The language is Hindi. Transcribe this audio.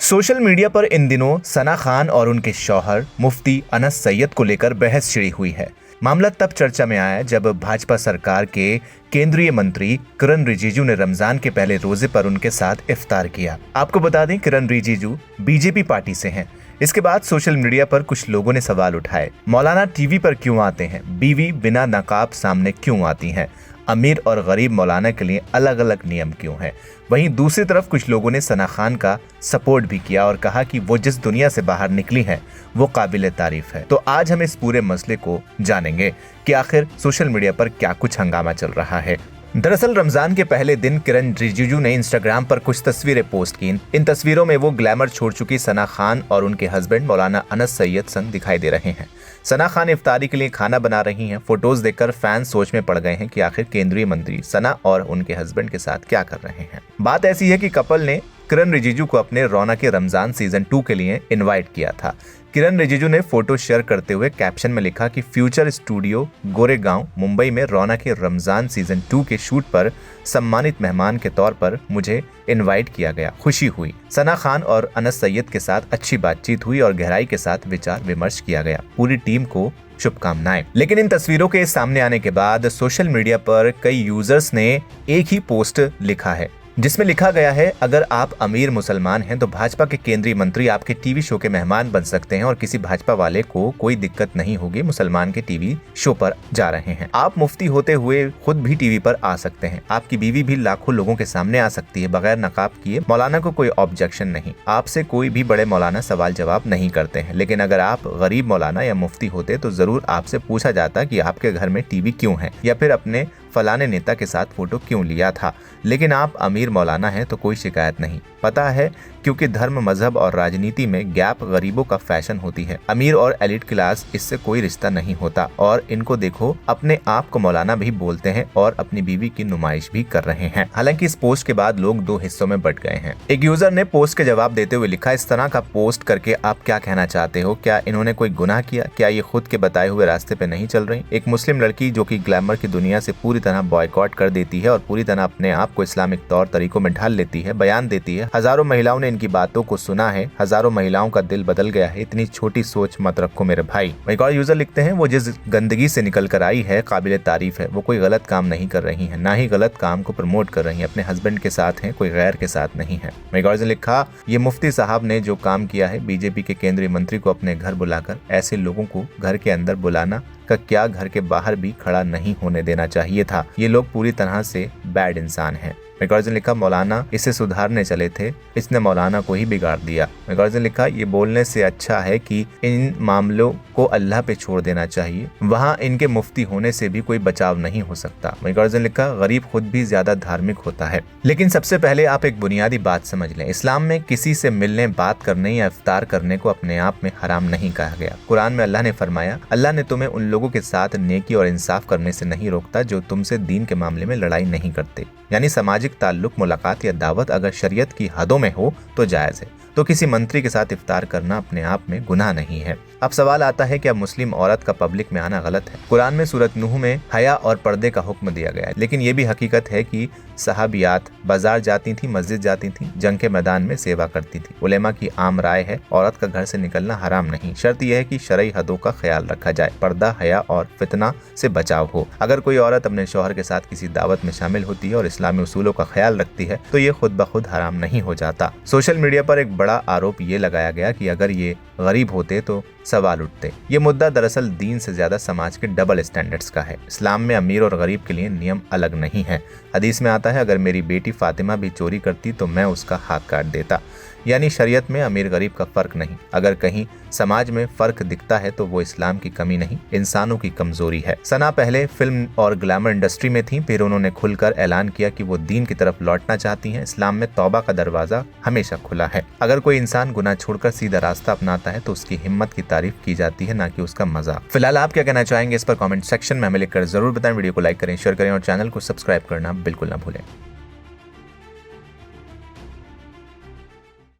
सोशल मीडिया पर इन दिनों सना खान और उनके शौहर मुफ्ती अनस सैयद को लेकर बहस छिड़ी हुई है। मामला तब चर्चा में आया जब भाजपा सरकार के केंद्रीय मंत्री किरण रिजिजू ने रमजान के पहले रोजे पर उनके साथ इफ्तार किया। आपको बता दें, किरण रिजिजू बीजेपी पार्टी से हैं। इसके बाद सोशल मीडिया पर कुछ लोगों ने सवाल उठाए, मौलाना टीवी पर क्यों आते हैं, बीवी बिना नकाब सामने क्यों आती हैं, अमीर और गरीब मौलाना के लिए अलग अलग नियम क्यों है। वहीं दूसरी तरफ कुछ लोगों ने सना खान का सपोर्ट भी किया और कहा कि वो जिस दुनिया से बाहर निकली हैं वो काबिल तारीफ है। तो आज हम इस पूरे मसले को जानेंगे कि आखिर सोशल मीडिया पर क्या कुछ हंगामा चल रहा है। दरअसल रमजान के पहले दिन किरण रिजिजू ने इंस्टाग्राम पर कुछ तस्वीरें पोस्ट की। इन तस्वीरों में वो ग्लैमर छोड़ चुकी सना खान और उनके हस्बैंड मौलाना अनस सैयद संग दिखाई दे रहे हैं। सना खान इफ्तारी के लिए खाना बना रही हैं। फोटोज देखकर फैंस सोच में पड़ गए हैं कि आखिर केंद्रीय मंत्री सना और उनके हस्बैंड के साथ क्या कर रहे हैं। बात ऐसी है कि कपल ने किरण रिजिजू को अपने रौनक के रमजान सीजन 2 के लिए इनवाइट किया था। किरण रिजिजू ने फोटो शेयर करते हुए कैप्शन में लिखा कि फ्यूचर स्टूडियो गोरेगांव मुंबई में रौनक के रमजान सीजन 2 के शूट पर सम्मानित मेहमान के तौर पर मुझे इनवाइट किया गया, खुशी हुई। सना खान और अनस सैयद के साथ अच्छी बातचीत हुई और गहराई के साथ विचार विमर्श किया गया। पूरी टीम को शुभकामनाएं। लेकिन इन तस्वीरों के सामने आने के बाद सोशल मीडिया पर कई यूजर्स ने एक ही पोस्ट लिखा है जिसमें लिखा गया है, अगर आप अमीर मुसलमान हैं तो भाजपा के केंद्रीय मंत्री आपके टीवी शो के मेहमान बन सकते हैं और किसी भाजपा वाले को कोई दिक्कत नहीं होगी मुसलमान के टीवी शो पर जा रहे हैं। आप मुफ्ती होते हुए खुद भी टीवी पर आ सकते हैं। आपकी बीवी भी लाखों लोगों के सामने आ सकती है बगैर नकाब किए। मौलाना को कोई ऑब्जेक्शन नहीं। आपसे कोई भी बड़े मौलाना सवाल जवाब नहीं करते हैं। लेकिन अगर आप गरीब मौलाना या मुफ्ती होते तो जरूर आपसे पूछा जाता कि आपके घर में टीवी क्यों है या फिर अपने फलाने नेता के साथ फोटो क्यों लिया था। लेकिन आप अमीर मौलाना हैं तो कोई शिकायत नहीं। पता है, क्योंकि धर्म, मजहब और राजनीति में गैप गरीबों का फैशन होती है। अमीर और एलिट क्लास इससे कोई रिश्ता नहीं होता। और इनको देखो, अपने आप को मौलाना भी बोलते हैं और अपनी बीवी की नुमाइश भी कर रहे हैं। हालांकि इस पोस्ट के बाद लोग दो हिस्सों में बंट गए हैं। एक यूजर ने पोस्ट के जवाब देते हुए लिखा, इस तरह का पोस्ट करके आप क्या कहना चाहते हो? क्या इन्होंने कोई गुनाह किया? क्या ये खुद के बताए हुए रास्ते पे नहीं चल रही? एक मुस्लिम लड़की जो कि ग्लैमर की दुनिया से पूरी तरह बॉयकॉट कर देती है और पूरी तरह अपने आप को इस्लामिक तौर तरीकों में ढाल लेती है, बयान देती है। हजारों महिलाओं ने इनकी बातों को सुना है, हजारों महिलाओं का दिल बदल गया है। इतनी छोटी सोच मत रखो मेरे भाई। एक और यूजर लिखते हैं, वो जिस गंदगी से निकल कर आई है काबिल तारीफ है। वो कोई गलत काम नहीं कर रही है, ना ही गलत काम को प्रमोट कर रही है। अपने हस्बैंड के साथ हैं, कोई गैर के साथ नहीं है। एक और ने लिखा, ये मुफ्ती साहब ने जो काम किया है, बीजेपी के केंद्रीय मंत्री को अपने घर बुलाकर ऐसे लोगों को घर के अंदर बुलाना का क्या घर के बाहर भी खड़ा नहीं होने देना चाहिए था। ये लोग पूरी तरह से बैड इंसान हैं। मैगॉर्जन लिखा, मौलाना इसे सुधारने चले थे, इसने मौलाना को ही बिगाड़ दिया। मैगॉर्जन लिखा, ये बोलने से अच्छा है कि इन मामलों को अल्लाह पे छोड़ देना चाहिए, वहाँ इनके मुफ्ती होने से भी कोई बचाव नहीं हो सकता। मैगॉर्जन लिखा, गरीब खुद भी ज्यादा धार्मिक होता है। लेकिन सबसे पहले आप एक बुनियादी बात समझ लें, इस्लाम में किसी से मिलने, बात करने या इफ्तार करने को अपने आप में हराम नहीं कहा गया। कुरान में अल्लाह ने फरमाया, अल्लाह ने तुम्हें उन लोगों के साथ नेकी और इंसाफ करने से नहीं रोकता जो तुमसे दीन के मामले में लड़ाई नहीं करते। यानी सामाजिक ताल्लुक, मुलाकात या दावत अगर शरीयत की हदों में हो तो जायज है। तो किसी मंत्री के साथ इफ्तार करना अपने आप में गुनाह नहीं है। अब सवाल आता है कि अब मुस्लिम औरत का पब्लिक में आना गलत है? कुरान में सूरत नूह में हया और पर्दे का हुक्म दिया गया है। लेकिन ये भी हकीकत है कि सहाबियात बाजार जाती थी, मस्जिद जाती थी, जंग के मैदान में सेवा करती थी। उलेमा की आम राय है, औरत का घर से निकलना हराम नहीं। शर्त यह है कि शरई हदों का ख्याल रखा जाए, पर्दा, हया और फितना से बचाव हो। अगर कोई औरत अपने शौहर के साथ किसी दावत में शामिल होती है और इस्लामी उसूलों का ख्याल रखती है तो ये खुद ब खुद हराम नहीं हो जाता। सोशल मीडिया पर एक बड़ा आरोप ये लगाया गया कि अगर ये गरीब होते तो सवाल उठते। ये मुद्दा दरअसल दीन से ज्यादा समाज के डबल स्टैंडर्ड्स का है। इस्लाम में अमीर और गरीब के लिए नियम अलग नहीं है। हदीस में आता है, अगर मेरी बेटी फातिमा भी चोरी करती तो मैं उसका हाथ काट देता। यानी शरीयत में अमीर गरीब का फर्क नहीं। अगर कहीं समाज में फर्क दिखता है तो वो इस्लाम की कमी नहीं, इंसानों की कमजोरी है। सना पहले फिल्म और ग्लैमर इंडस्ट्री में थी, फिर उन्होंने खुलकर ऐलान किया कि वो दीन की तरफ लौटना चाहती हैं। इस्लाम में तौबा का दरवाजा हमेशा खुला है। अगर कोई इंसान गुनाह छोड़कर सीधा रास्ता अपनाता है तो उसकी हिम्मत की तारीफ की जाती है, ना कि उसका मजाक। फिलहाल आप क्या कहना चाहेंगे इस पर कमेंट सेक्शन में हमें लिखकर जरूर बताएं। वीडियो को लाइक करें, शेयर करें और चैनल को सब्सक्राइब करना बिल्कुल ना भूलें।